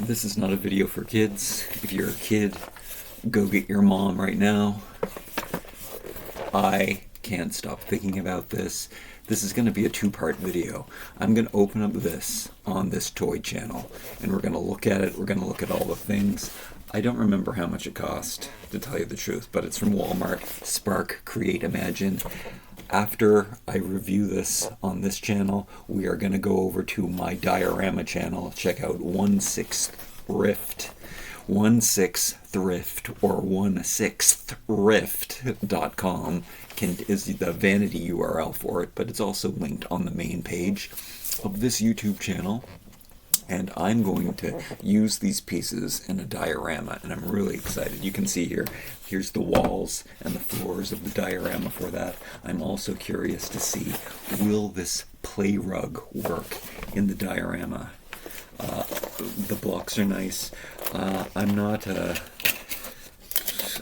This is not a video for kids. If you're a kid, go get your mom right now. I can't stop thinking about this. This is going to be a two-part video. I'm going to open up this on this toy channel, and we're going to look at it. We're going to look at all the things. I don't remember how much it cost, to tell you the truth, but it's from Walmart. Spark, Create, Imagine. After I review this on this channel, we are going to go over to my diorama channel. Check out 16thrift. 16thrift or 16thrift.com is the vanity URL for it, but it's also linked on the main page of this YouTube channel. And I'm going to use these pieces in a diorama, and I'm really excited. You can see here's the walls and the floors of the diorama for that. I'm also curious to see, will this play rug work in the diorama? The blocks are nice. I'm not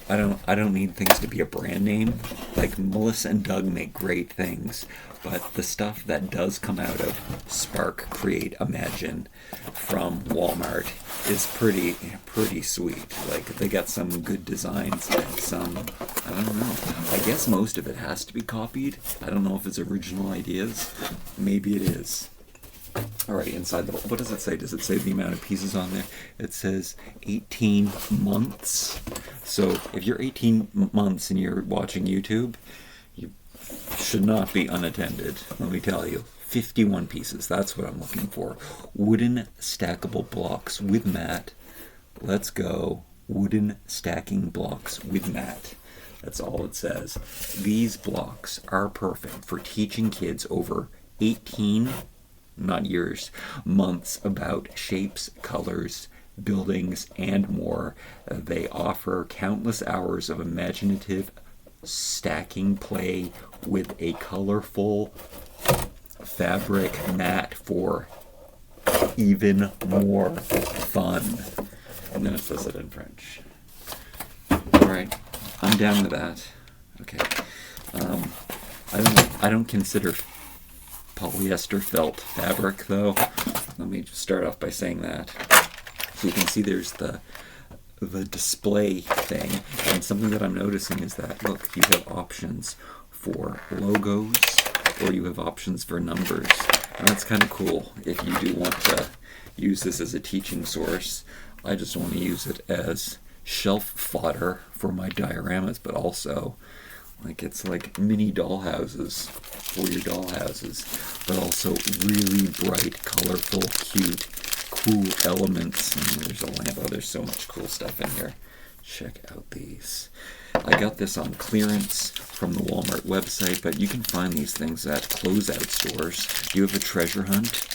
I don't need things to be a brand name. Like Melissa and Doug make great things, but the stuff that does come out of Spark, Create, Imagine from Walmart is pretty sweet. Like, they got some good designs, some, I don't know. I guess most of it has to be copied. I don't know if it's original ideas. Maybe it is. Alright, inside the, what does it say? Does it say the amount of pieces on there? It says 18 months. So if you're 18 months and you're watching YouTube, you should not be unattended, let me tell you. 51 pieces, that's what I'm looking for. Wooden stackable blocks with mat. Let's go. Wooden stacking blocks with mat. That's all it says. These blocks are perfect for teaching kids over 18 not years, months about shapes, colors, buildings, and more. They offer countless hours of imaginative stacking play with a colorful fabric mat for even more fun. And then it says it in French. Alright, I'm down with that. Okay. I don't consider polyester felt fabric, though. Let me just start off by saying that. So you can see there's the display thing, and something that I'm noticing is that, look, you have options for logos, or you have options for numbers, and that's kind of cool if you do want to use this as a teaching source. I just want to use it as shelf fodder for my dioramas, but also like it's like mini dollhouses for your dollhouses, but also really bright, colorful, cute, cool elements. And there's a lamp. Oh, there's so much cool stuff in here. Check out these. I got this on clearance from the Walmart website, but you can find these things at closeout stores. Do you have a treasure hunt?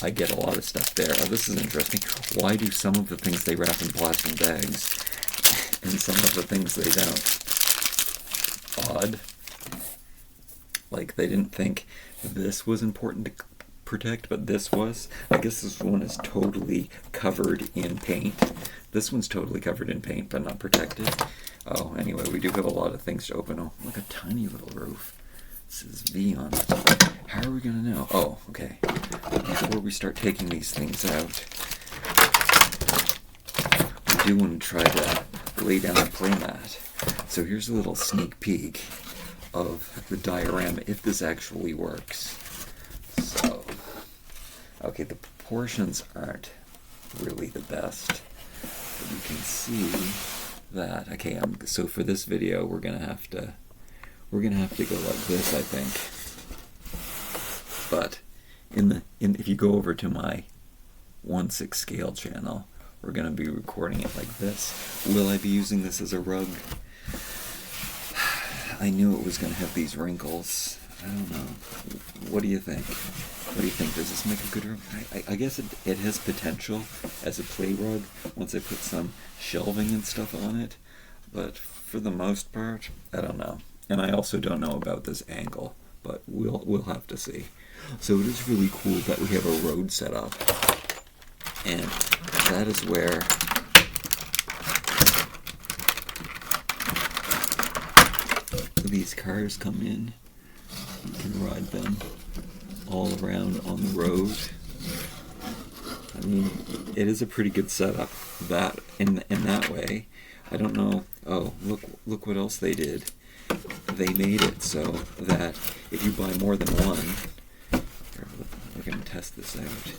I get a lot of stuff there. Oh, this is interesting. Why do some of the things they wrap in plastic bags and some of the things they don't? Odd. Like, they didn't think this was important to protect, but this was. I guess this one is totally covered in paint. This one's totally covered in paint, but not protected. Oh, anyway, we do have a lot of things to open. Oh, look, a tiny little roof. It says V on it. How are we gonna know? Oh, okay. Before we start taking these things out, we do want to try to lay down a playmat. So here's a little sneak peek of the diorama, if this actually works. So, okay, the proportions aren't really the best, but you can see that. Okay, so for this video, we're gonna have to go like this, I think. But if you go over to my 1/6 scale channel, we're gonna be recording it like this. Will I be using this as a rug? I knew it was going to have these wrinkles. I don't know. What do you think? What do you think? Does this make a good rug? I guess it has potential as a play rug once I put some shelving and stuff on it. But for the most part, I don't know. And I also don't know about this angle, but we'll have to see. So it is really cool that we have a road set up. And that is where these cars come in. You can ride them all around on the road. I mean, it is a pretty good setup that in that way. I don't know. Oh, look what else they did. They made it so that if you buy more than one, here, we're going to test this out.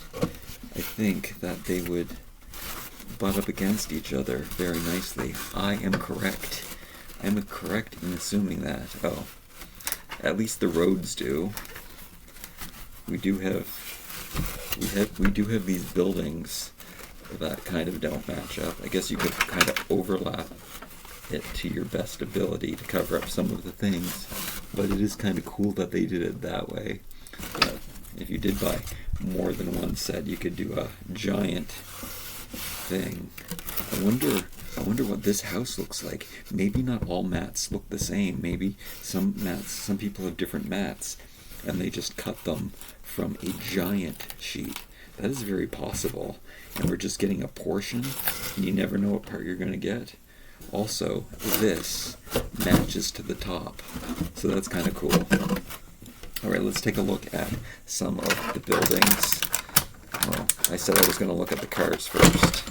I think that they would butt up against each other very nicely. I am correct. I am correct in assuming that. Oh, at least the roads do. We do have these buildings that kind of don't match up. I guess you could kind of overlap it to your best ability to cover up some of the things, but it is kind of cool that they did it that way. But if you did buy more than one set, you could do a giant thing. I wonder what this house looks like. Maybe not all mats look the same. Maybe some people have different mats, and they just cut them from a giant sheet. That is very possible. And we're just getting a portion, and you never know what part you're going to get. Also, this matches to the top, so that's kind of cool. Alright, let's take a look at some of the buildings. Well, I said I was going to look at the cars first.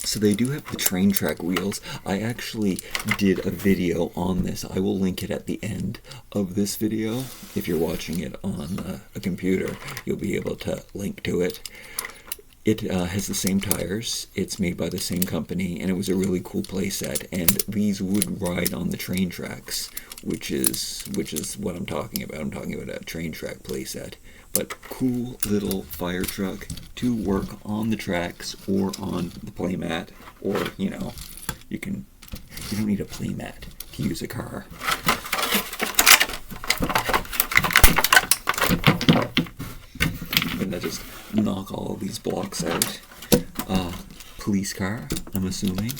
So they do have the train track wheels. I actually did a video on this. I will link it at the end of this video. If you're watching it on a computer, you'll be able to link to it. It has the same tires. It's made by the same company, and it was a really cool playset. And these would ride on the train tracks, which is what I'm talking about. I'm talking about a train track playset. But cool little fire truck to work on the tracks or on the playmat, or you don't need a playmat to use a car. I'm gonna just knock all of these blocks out. Police car, I'm assuming,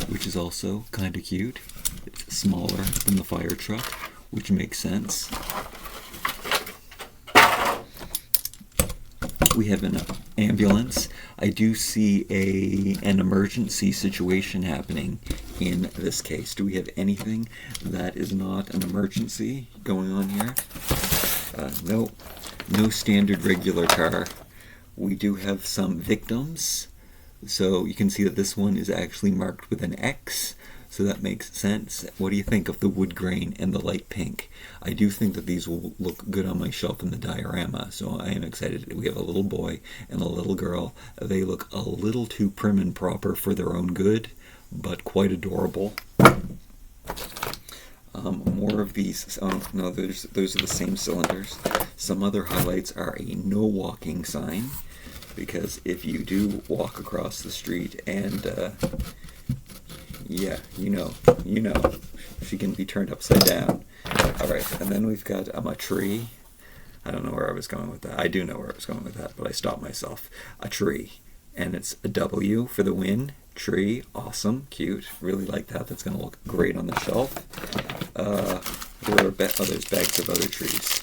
which is also kind of cute. It's smaller than the fire truck, which makes sense. We have an ambulance. I do see an emergency situation happening in this case. Do we have anything that is not an emergency going on here? No standard regular car. We do have some victims. So you can see that this one is actually marked with an X. So that makes sense. What do you think of the wood grain and the light pink? I do think that these will look good on my shelf in the diorama, so I am excited. We have a little boy and a little girl. They look a little too prim and proper for their own good, but quite adorable. More of these. Oh, no, those are the same cylinders. Some other highlights are a no walking sign, because if you do walk across the street and yeah, you know, she can be turned upside down. Alright, and then we've got a tree. I don't know where I was going with that. I do know where I was going with that, but I stopped myself. A tree. And it's a W for the win. Tree. Awesome. Cute. Really like that. That's going to look great on the shelf. There are others, bags of other trees.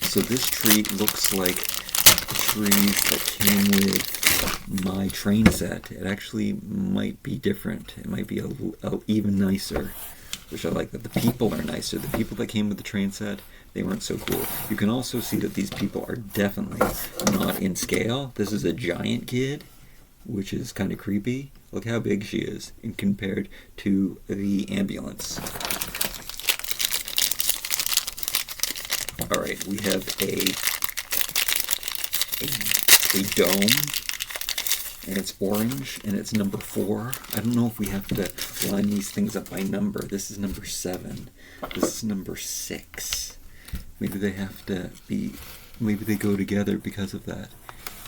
So this tree looks like the trees that came with my train set. It actually might be different. It might be even nicer, which I like that the people are nicer. The people that came with the train set, they weren't so cool. You can also see that these people are definitely not in scale. This is a giant kid, which is kind of creepy. Look how big she is in compared to the ambulance. Alright, we have a dome, and it's orange, and it's number 4. I don't know if we have to line these things up by number. This is number 7. This is number 6. Maybe they have to be, maybe they go together because of that.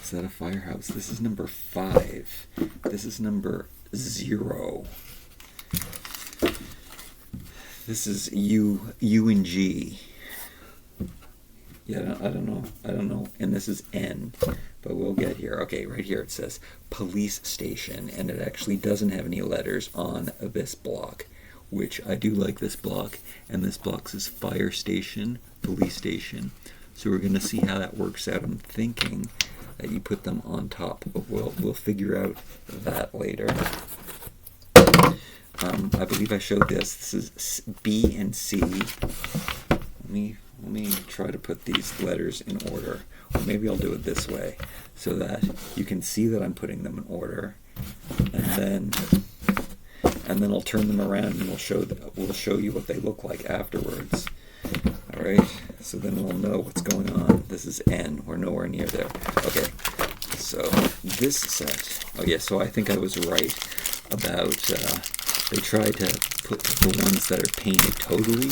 Is that a firehouse? This is number 5. This is number 0. This is U and G. Yeah, I don't know. And this is N, but we'll get here. Okay, right here it says police station, and it actually doesn't have any letters on this block, which I do like this block. And this block says fire station, police station. So we're going to see how that works out. I'm thinking that you put them on top, but we'll figure out that later. I believe I showed this. This is B and C. Let me try to put these letters in order. Or maybe I'll do it this way so that you can see that I'm putting them in order. And then I'll turn them around and we'll show you what they look like afterwards. All right, so then we'll know what's going on. This is N. We're nowhere near there. Okay, so this set. Oh yeah, so I think I was right about they tried to put the ones that are painted totally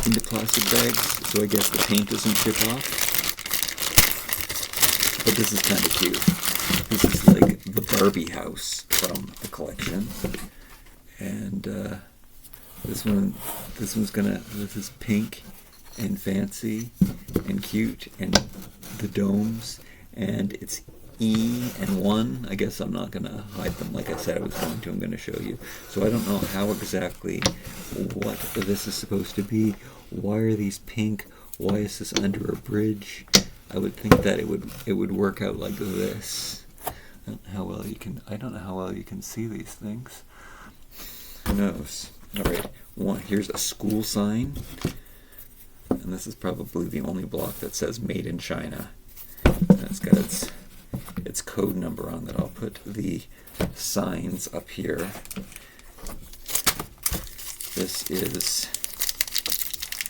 into plastic bags, so I guess the paint doesn't chip off. But this is kind of cute. This is like the Barbie house from the collection. And this is pink and fancy and cute, and the domes, and it's E and 1. I guess I'm not going to hide them like I said I was going to. I'm going to show you. So I don't know how exactly what this is supposed to be. Why are these pink? Why is this under a bridge? I would think that it would work out like this. I don't know how well you can see these things. Who knows? Alright, here's a school sign. And this is probably the only block that says Made in China. And it's got its code number on that. I'll put the signs up here. This is...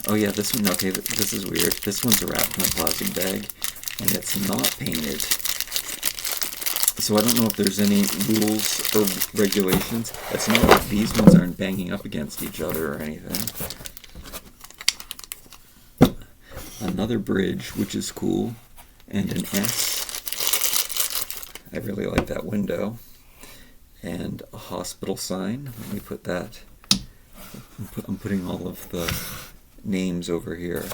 Oh yeah, this one, okay, this is weird. This one's wrapped in a plastic bag, and it's not painted. So I don't know if there's any rules or regulations. It's not like these ones aren't banging up against each other or anything. Another bridge, which is cool, and an S. I really like that window. And a hospital sign. Let me put that. I'm putting all of the names over here.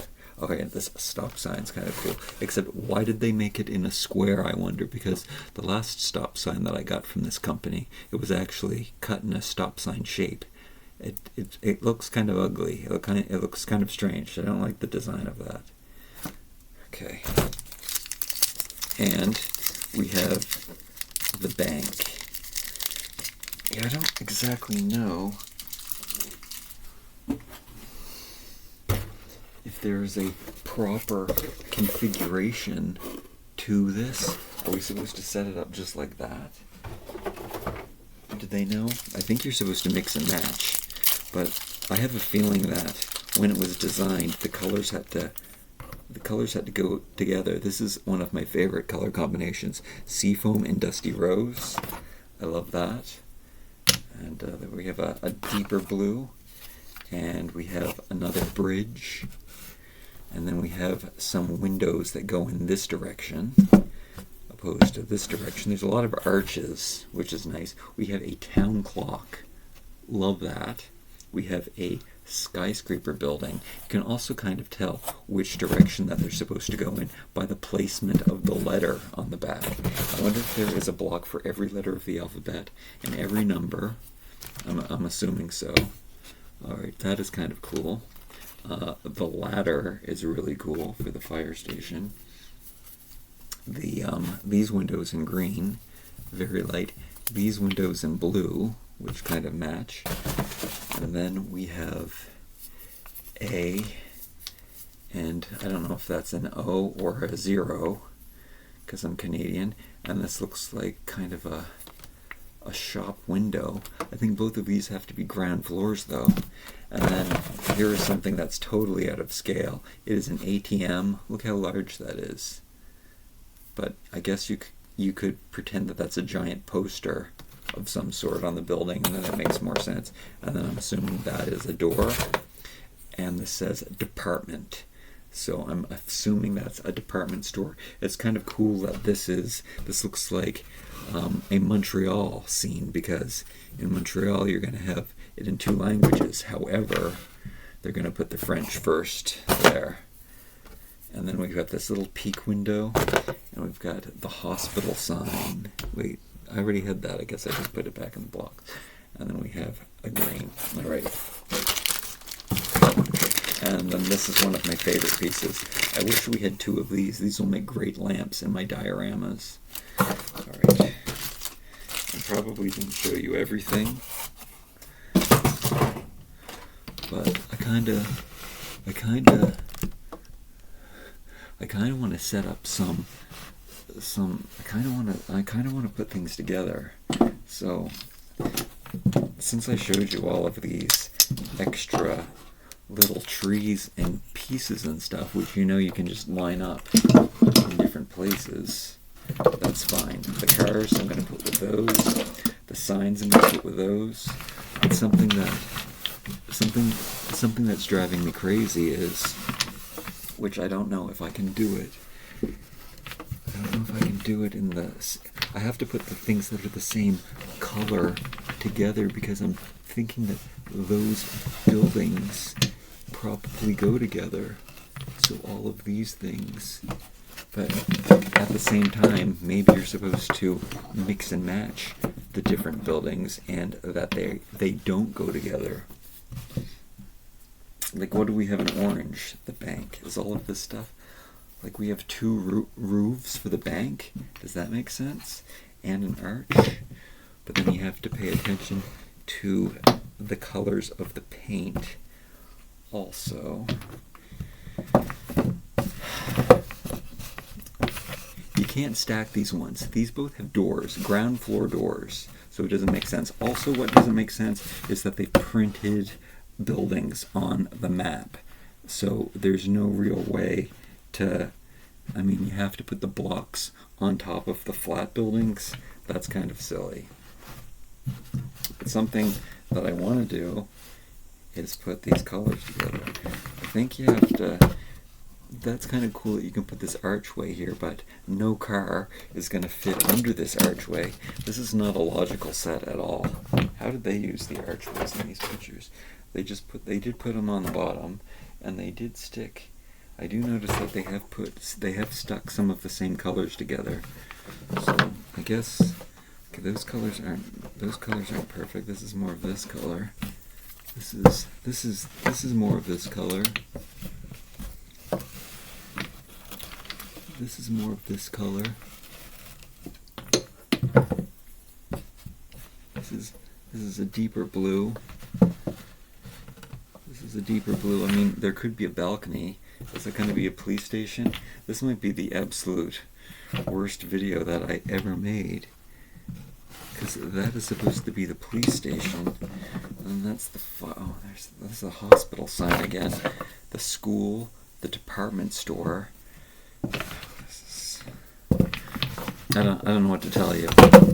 Okay, this stop sign's kind of cool. Except, why did they make it in a square, I wonder? Because the last stop sign that I got from this company, it was actually cut in a stop sign shape. It looks kind of ugly. It looks kind of strange. I don't like the design of that. Okay. And we have the bank. Yeah, I don't exactly know if there's a proper configuration to this. Are we supposed to set it up just like that? Do they know? I think you're supposed to mix and match, but I have a feeling that when it was designed, the colors had to go together. This is one of my favorite color combinations: seafoam and dusty rose. I love that. And then we have a deeper blue, and we have another bridge. And then we have some windows that go in this direction, opposed to this direction. There's a lot of arches, which is nice. We have a town clock. Love that. We have a skyscraper building. You can also kind of tell which direction that they're supposed to go in by the placement of the letter on the back. I wonder if there is a block for every letter of the alphabet and every number. I'm assuming so. Alright, that is kind of cool. The ladder is really cool for the fire station. These windows in green, very light. These windows in blue, which kind of match. And then we have A, and I don't know if that's an O or a 0, because I'm Canadian. And this looks like kind of a shop window. I think both of these have to be ground floors though. And then here is something that's totally out of scale. It is an ATM. Look how large that is. But I guess you could pretend that that's a giant poster of some sort on the building, and then it makes more sense. And then I'm assuming that is a door. And this says department. So I'm assuming that's a department store. It's kind of cool that this looks like a Montreal scene, because in Montreal you're going to have it in 2 languages. However, they're going to put the French first there. And then we've got this little peek window, and we've got the hospital sign. Wait, I already had that. I guess I just put it back in the block. And then we have a green. All right. And then this is one of my favorite pieces. I wish we had 2 of these. These will make great lamps in my dioramas. Alright. I probably didn't show you everything. but I kind of want to set up some. I kind of want to put things together. So, since I showed you all of these extra little trees and pieces and stuff, which you can just line up in different places, that's fine. The cars I'm going to put with those. The signs I'm going to put with those. It's something that's driving me crazy is, which I don't know if I can do it. I don't know if I can do it in the... I have to put the things that are the same color together because I'm thinking that those buildings probably go together. So all of these things. But at the same time, maybe you're supposed to mix and match the different buildings and that they don't go together. Like, what do we have in orange? The bank. Is all of this stuff... Like, we have two roofs for the bank. Does that make sense? And an arch. But then you have to pay attention to the colors of the paint also. You can't stack these ones. These both have doors, ground floor doors. So it doesn't make sense. Also, what doesn't make sense is that they printed buildings on the map. So there's no real way to, you have to put the blocks on top of the flat buildings. That's kind of silly. But something that I want to do is put these colors together. I think you have to, that's kind of cool that you can put this archway here, but no car is going to fit under this archway. This is not a logical set at all. How did they use the archways in these pictures? They did put them on the bottom, and they did stick. I do notice that they have stuck some of the same colors together. So I guess those colors aren't perfect. This is more of this color. This is more of this color. This is more of this color. This is a deeper blue. This is a deeper blue. There could be a balcony. Is it going to be a police station? This might be the absolute worst video that I ever made. Because that is supposed to be the police station. And that's the... there's a hospital sign again. The school, the department store. I don't know what to tell you.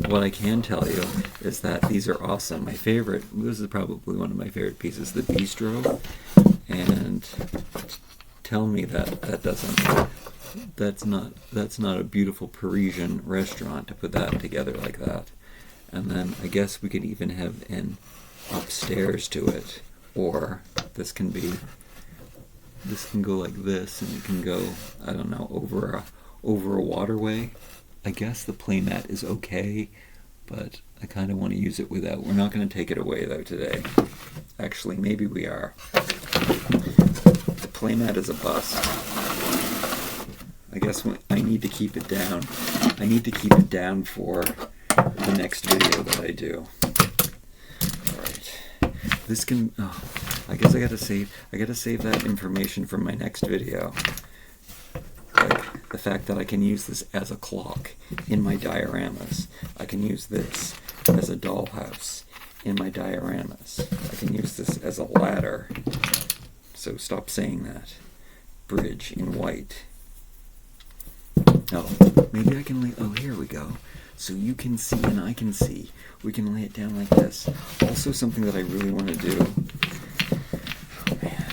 What I can tell you is that these are awesome. My favorite, this is probably one of my favorite pieces, the bistro. And tell me that's not a beautiful Parisian restaurant to put that together like that. And then I guess we could even have an upstairs to it, or this can go like this, and it can go, I don't know, over a waterway. I guess the playmat is okay, but I kind of want to use it without. We're not going to take it away though today. Actually, maybe we are. The playmat is a bust. I guess I need to keep it down. I need to keep it down for the next video that I do. Alright. This can... I guess I gotta save that information for my next video. Like the fact that I can use this as a clock in my dioramas. I can use this as a dollhouse in my dioramas. I can use this as a ladder. So stop saying that. Bridge in white. Oh, maybe I can lay... Oh, here we go. So you can see and I can see. We can lay it down like this. Also, something that I really want to do... Oh, man.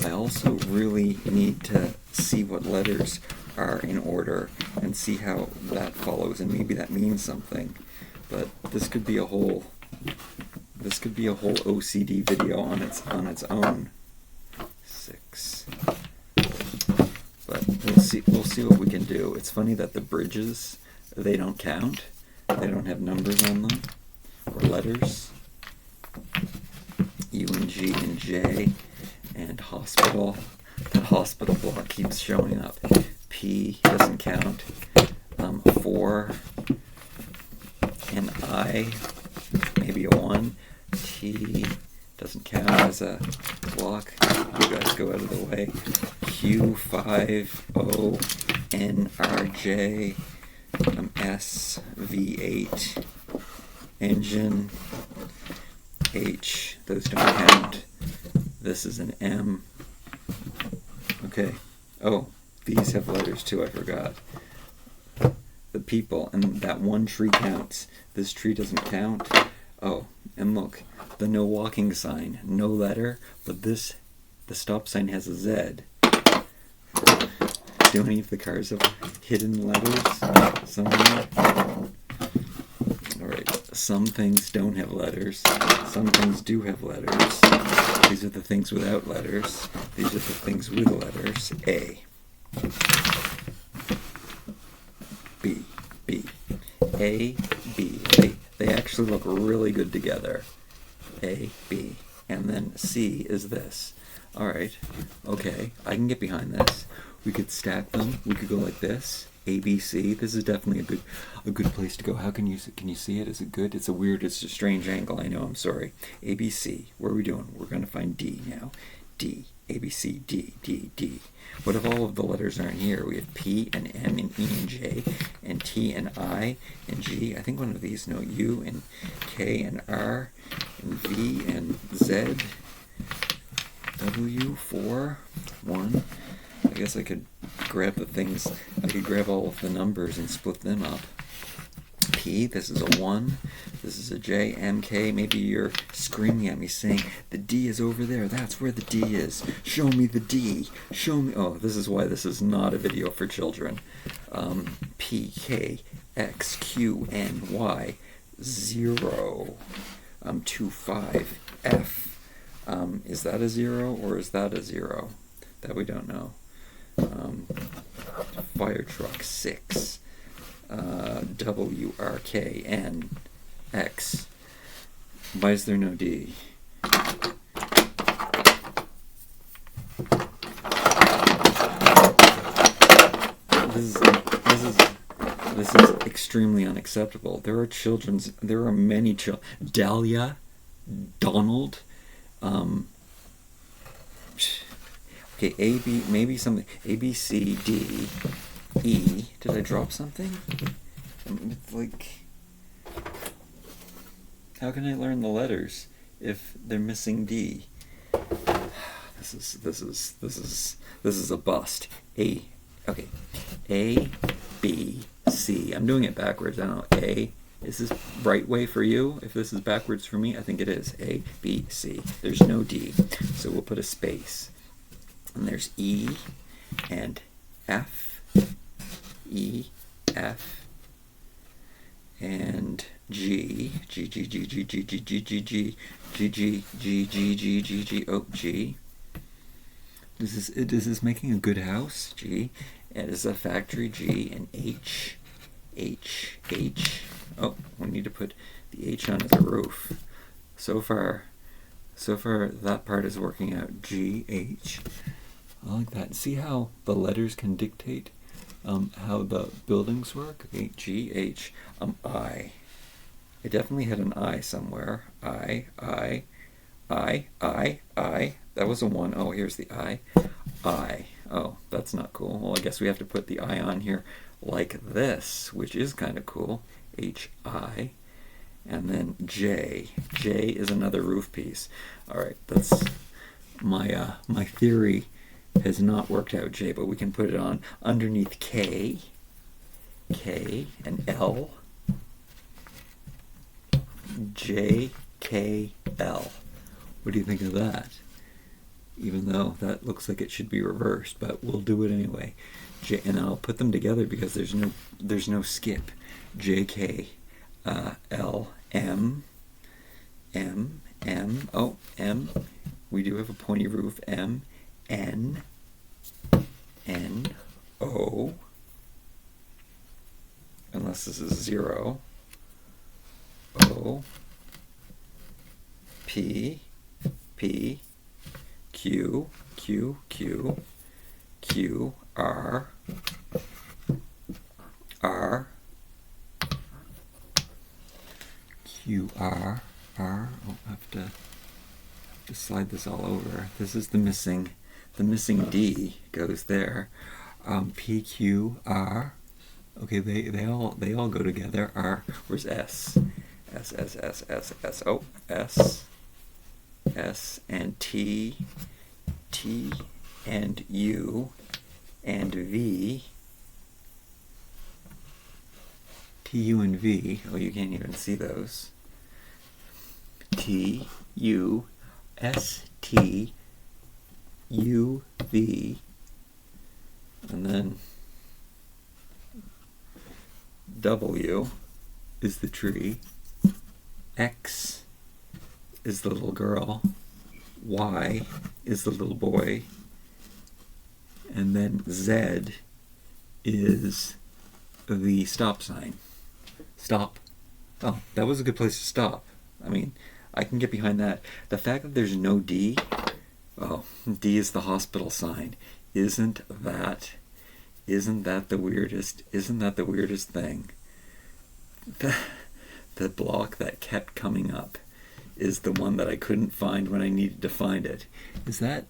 I also really need to see what letters are in order and see how that follows, and maybe that means something. But this could be a whole... This could be a whole OCD video on its own. 6. But we'll see what we can do. It's funny that the bridges, they don't count. They don't have numbers on them or letters. U and G and J and hospital. The hospital block keeps showing up. P doesn't count. 4 and I, maybe a 1. P doesn't count as a block. You guys go out of the way. Q, 5, O, N, R, J, S, V8, engine, H, those don't count. This is an M. Okay. Oh, these have letters too, I forgot. The people, and that one tree counts. This tree doesn't count. Oh, and look, the no walking sign, no letter, but the stop sign has a Z. Do any of the cars have hidden letters somewhere? Alright, some things don't have letters, some things do have letters. These are the things without letters, these are the things with letters. A. B, B, A, B. They actually look really good together. A, B, and then C is this. All right, okay, I can get behind this. We could stack them. We could go like this. A, B, C. This is definitely a good place to go. How can you see it? Is it good? It's a strange angle. I know. I'm sorry. A, B, C. What are we doing? We're going to find D now. D. A, B, C, D, D, D. What if all of the letters aren't here? We have P and M and E and J and T and I and G. I think one of these, no, U and K and R and V and Z. W, 4, 1. I guess I could grab the things. I could grab all of the numbers and split them up. P, this is a 1, this is a J, M, K, maybe you're screaming at me saying, the D is over there, that's where the D is, show me the D, show me, oh, this is why this is not a video for children. P, K, X, Q, N, Y, 0, 2, 5, F, is that a 0 or is that a 0? That we don't know. Fire truck, 6. W, R, K, N, X. Why is there no D? This is extremely unacceptable. There are many children. Dahlia, Donald, okay, A, B, maybe something. A, B, C, D, E. Did I drop something? It's like, how can I learn the letters if they're missing D? This is a bust. A, okay. A, B, C. I'm doing it backwards. I don't know. A. Is this right way for you? If this is backwards for me, I think it is. A, B, C. There's no D, so we'll put a space. And there's E and F, E, F, and G, G, G, G, G, G, G, G, G, G, G, G, G, G, G, G, G, oh, G. Is this making a good house? G. And is a factory? G, and H, H, H. Oh, we need to put the H on as a roof. So far that part is working out. G, H. I like that. See how the letters can dictate how the buildings work? Okay, G, H, I. I definitely had an I somewhere. I. That was a 1. Oh, here's the I. I. Oh, that's not cool. Well, I guess we have to put the I on here like this, which is kind of cool. H, I. And then J. J is another roof piece. All right, that's my theory has not worked out, J, but we can put it on underneath K, K, and L, J, K, L. What do you think of that? Even though that looks like it should be reversed, but we'll do it anyway. J, and I'll put them together because there's no skip. J, K, L, M, M, M, oh, M. We do have a pointy roof. M, N, N, O, unless this is 0, O, P, P, Q, Q, Q, Q, R, R, Q, R, R. Oh, I have to slide this all over. This is the missing D goes there. P, Q, R. Okay, they all go together. R. Where's S? S, S, S, S, S. Oh, S. S and T. T and U and V. T, U, and V. Oh, you can't even see those. T, U, S, T, U, V, and then W is the tree, X is the little girl, Y is the little boy, and then Z is the stop sign. Stop. Oh, that was a good place to stop. I mean, I can get behind that. The fact that there's no D, oh, D is the hospital sign. Isn't that the weirdest? Isn't that the weirdest thing? The block that kept coming up is the one that I couldn't find when I needed to find it. Is that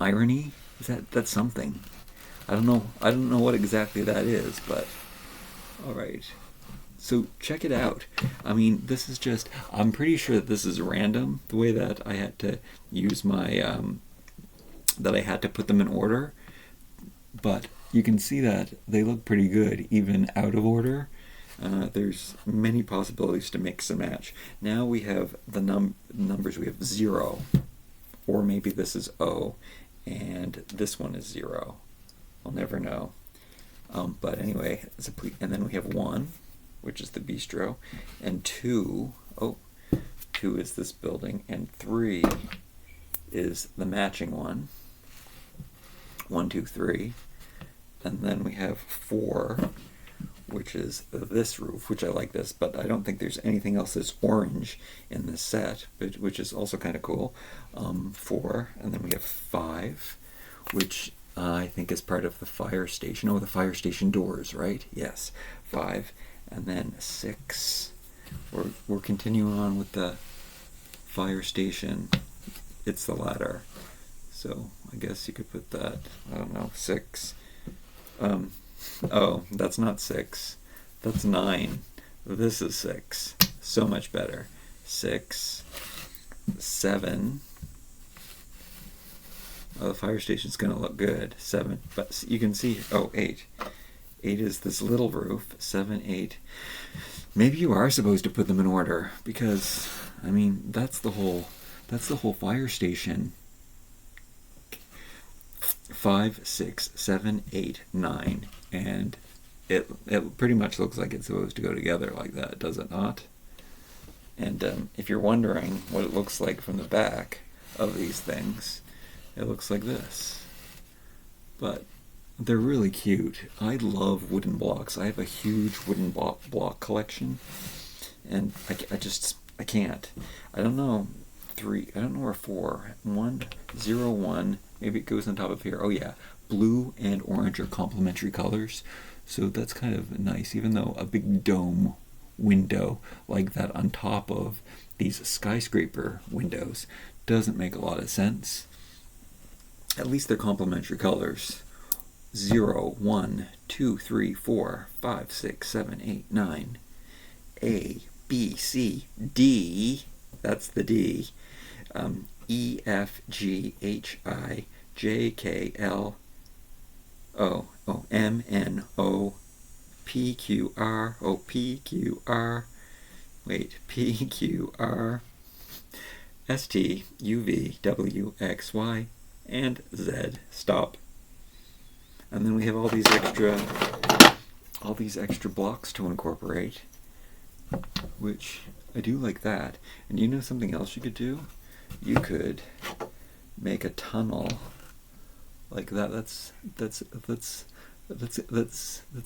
irony? That's something? I don't know what exactly that is, but all right. So check it out. I mean, this is just, I'm pretty sure that this is random, the way that I had to use my, that I had to put them in order. But you can see that they look pretty good, even out of order. There's many possibilities to mix and match. Now we have the numbers. We have 0, or maybe this is O, and this one is 0. I'll never know. But anyway, and then we have 1, which is the bistro, and 2, 2 is this building, and 3 is the matching one. 1, 2, 3. And then we have 4, which is this roof, which I like this, but I don't think there's anything else that's orange in this set, which is also kind of cool. 4, and then we have 5, which I think is part of the fire station. Oh, the fire station doors, right? Yes, 5. And then 6. We're continuing on with the fire station. It's the ladder. So I guess you could put that, I don't know, 6. Oh, that's not 6. That's 9. This is 6. So much better. 6, 7. Oh, the fire station's going to look good. 7. But you can see, 8. 8 is this little roof. 7, 8. Maybe you are supposed to put them in order, because, I mean, that's the whole fire station. 5, 6, 7, 8, 9, and it pretty much looks like it's supposed to go together like that, does it not? And if you're wondering what it looks like from the back of these things, it looks like this. But they're really cute. I love wooden blocks. I have a huge wooden block collection, and I can't. I don't know 3. I don't know where 4. 1, 0, 1. Maybe it goes on top of here. Oh yeah, blue and orange are complementary colors, so that's kind of nice. Even though a big dome window like that on top of these skyscraper windows doesn't make a lot of sense, at least they're complementary colors. 0, 1, 2, 3, 4, 5, 6, 7, 8, 9. A, B, C, D. That's the D. E, F, G, H, I, J, K, L, O, M, N, O, P, Q, R, P, Q, R, P, Q, R, S, T, U, V, W, X, Y, and Z. Stop. And then we have all these extra blocks to incorporate, which I do like that. And you know something else you could do? You could make a tunnel like that. That's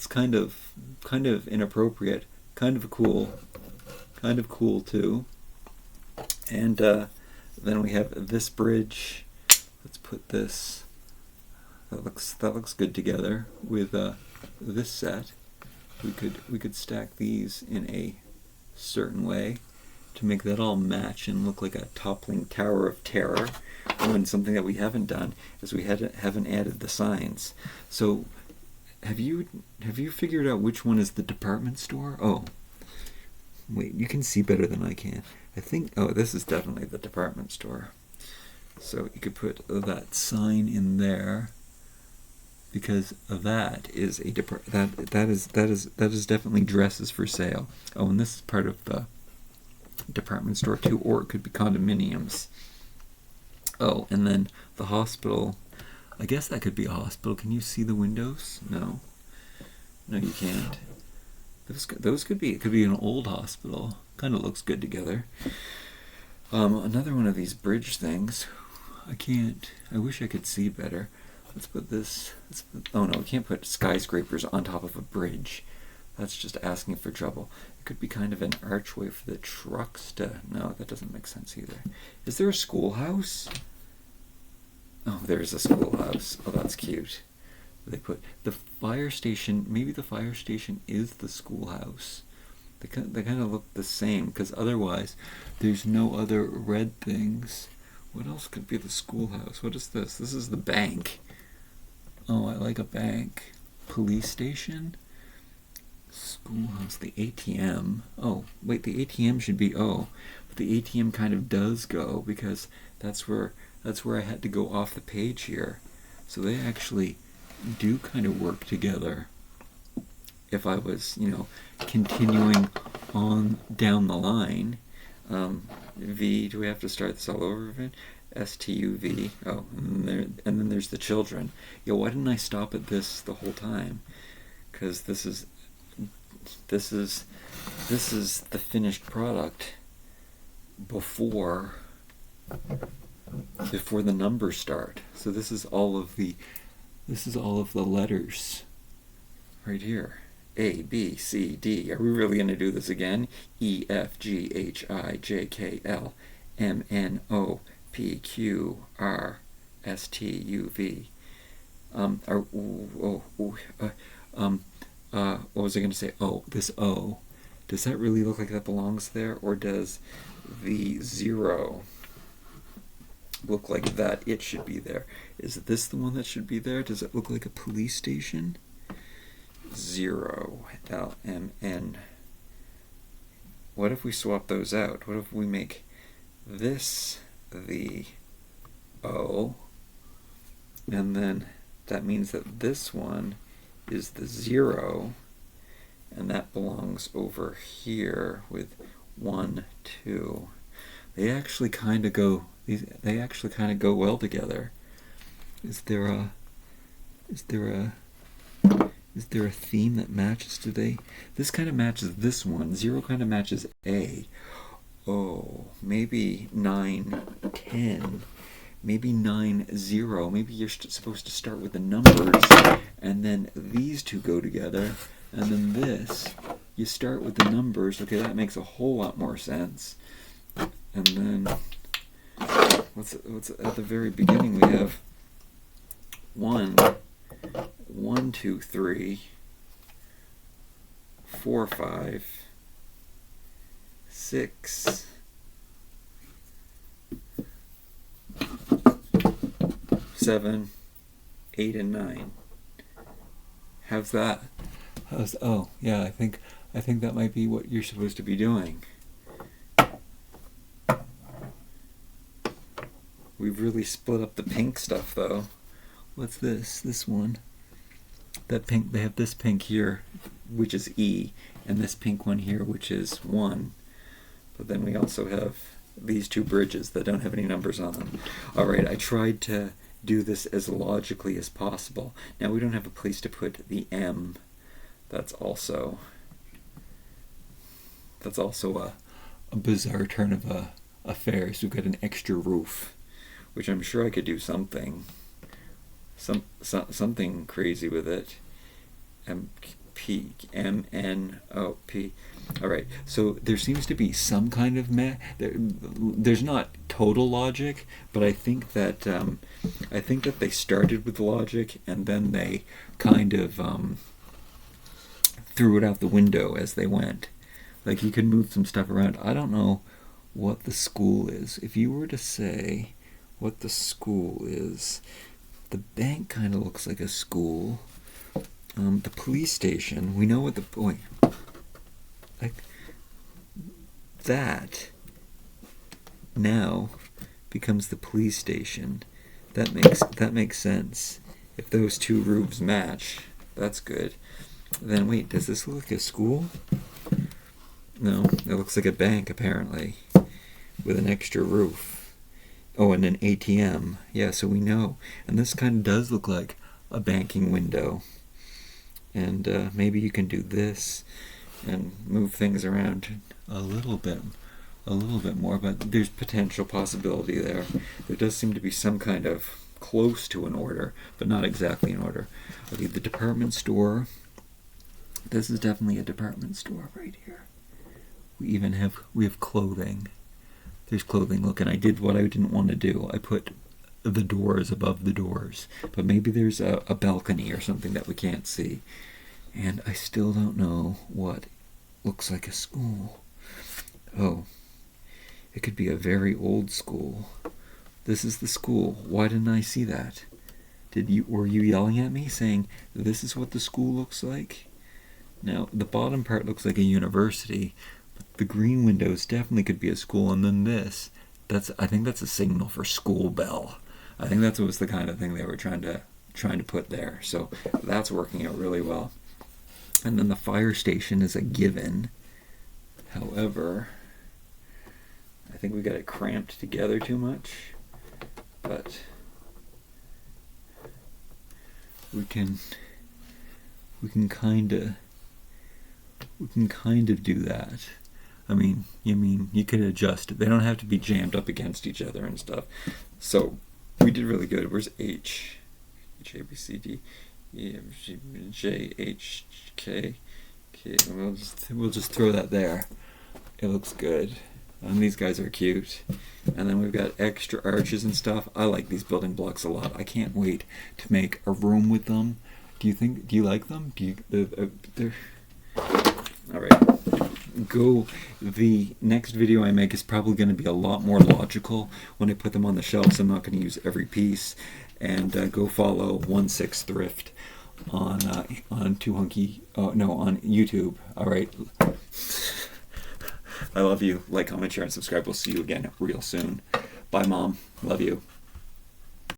kind of inappropriate, kind of cool too. And then we have this bridge. Let's put this. That looks good together with this set. We could stack these in a certain way, to make that all match and look like a toppling tower of terror. Oh, and something that we haven't done is we haven't added the signs. So have you figured out which one is the department store? Oh, wait, you can see better than I can. I think, oh, this is definitely the department store. So you could put that sign in there, because that is a that is definitely dresses for sale. Oh, and this is part of the department store too, or it could be condominiums. Oh, and then the hospital. I guess that could be a hospital. Can you see the windows? No, you can't. Those could be. It could be an old hospital. Kind of looks good together. Another one of these bridge things. I can't. I wish I could see better. Let's put this. Oh no, we can't put skyscrapers on top of a bridge. That's just asking for trouble. It could be kind of an archway for the trucks to. No, that doesn't make sense either. Is there a schoolhouse? Oh, there's a schoolhouse. Oh, that's cute. They put the fire station. Maybe the fire station is the schoolhouse. They kind of look the same, because otherwise there's no other red things. What else could be the schoolhouse? What is this? This is the bank. Oh, I like a bank. Police station? Schoolhouse. The ATM. Oh, wait, the ATM should be O. But the ATM kind of does go, because that's where I had to go off the page here. So they actually do kind of work together. If I was, continuing on down the line, V, do we have to start this all over again? STUV. Oh, and then there's the children. Yeah, why didn't I stop at this the whole time? Because this is the finished product before the numbers start. So this is all of the letters right here. A, B, C, D. Are we really going to do this again? E, F, G, H, I, J, K, L, M, N, O, P, Q, R, S, T, U, V. What was I going to say? Oh, this O. Does that really look like that belongs there? Or does the 0 look like that it should be there? Is this the one that should be there? Does it look like a police station? 0, L, M, N. What if we swap those out? What if we make this the O, and then that means that this one is the 0, and that belongs over here with 1, 2. They actually kind of go well together. Is there a theme that matches? This kind of matches this one. 0 kind of matches A. Oh, maybe 9, 10. Maybe 9, 0. Maybe you're supposed to start with the numbers, and then these two go together, and then this, you start with the numbers. Okay, that makes a whole lot more sense. And then, what's at the very beginning? We have 1, 2, 3, 4, 5, 6, 7, 8, and 9. How's that? Oh, yeah, I think that might be what you're supposed to be doing. We've really split up the pink stuff, though. What's this? This one. That pink, they have this pink here, which is E, and this pink one here, which is 1. But then we also have these two bridges that don't have any numbers on them. Alright, I tried to do this as logically as possible. Now we don't have a place to put the M. That's also a bizarre turn of affairs. We've got an extra roof, which I'm sure I could do something crazy with it. MNOP. All right. So there seems to be some kind of there's not total logic, but I think that they started with logic and then they kind of threw it out the window as they went. Like you could move some stuff around. I don't know what the school is. If you were to say what the school is, the bank kind of looks like a school. The police station, we know what the boy. Like that now becomes the police station. That makes sense. If those two roofs match, that's good. Then wait, does this look like a school? No, it looks like a bank apparently, with an extra roof. Oh, and an ATM. Yeah, so we know. And this kind of does look like a banking window. And maybe you can do this and move things around a little bit more, but there's potential possibility there. There does seem to be some kind of close to an order, but not exactly an order. Okay, the department store. This is definitely a department store right here. We have clothing. There's clothing. Look, and I did what I didn't want to do. I put the doors above the doors, but maybe there's a balcony or something that we can't see. And I still don't know what looks like a school. Oh, it could be a very old school. This is the school. Why didn't I see that? Were you yelling at me saying this is what the school looks like? Now, the bottom part looks like a university, but the green windows definitely could be a school, and then this, I think that's a signal for school bell. I think that was the kind of thing they were trying to put there. So that's working out really well. And then the fire station is a given. However, I think we got it cramped together too much, but we can kind of do that. I mean, you could adjust it. They don't have to be jammed up against each other and stuff. So we did really good. Where's H? H, A, B, C, D, E, F, G, J, H, K. Okay, we'll just throw that there. It looks good. And these guys are cute. And then we've got extra arches and stuff. I like these building blocks a lot. I can't wait to make a room with them. Do you like them? Alright. The next video I make is probably going to be a lot more logical when I put them on the shelves. I'm not going to use every piece. And go follow 1/6 Thrift on toohunky. On YouTube. Alright. I love you. Like, comment, share, and subscribe. We'll see you again real soon. Bye, Mom. Love you.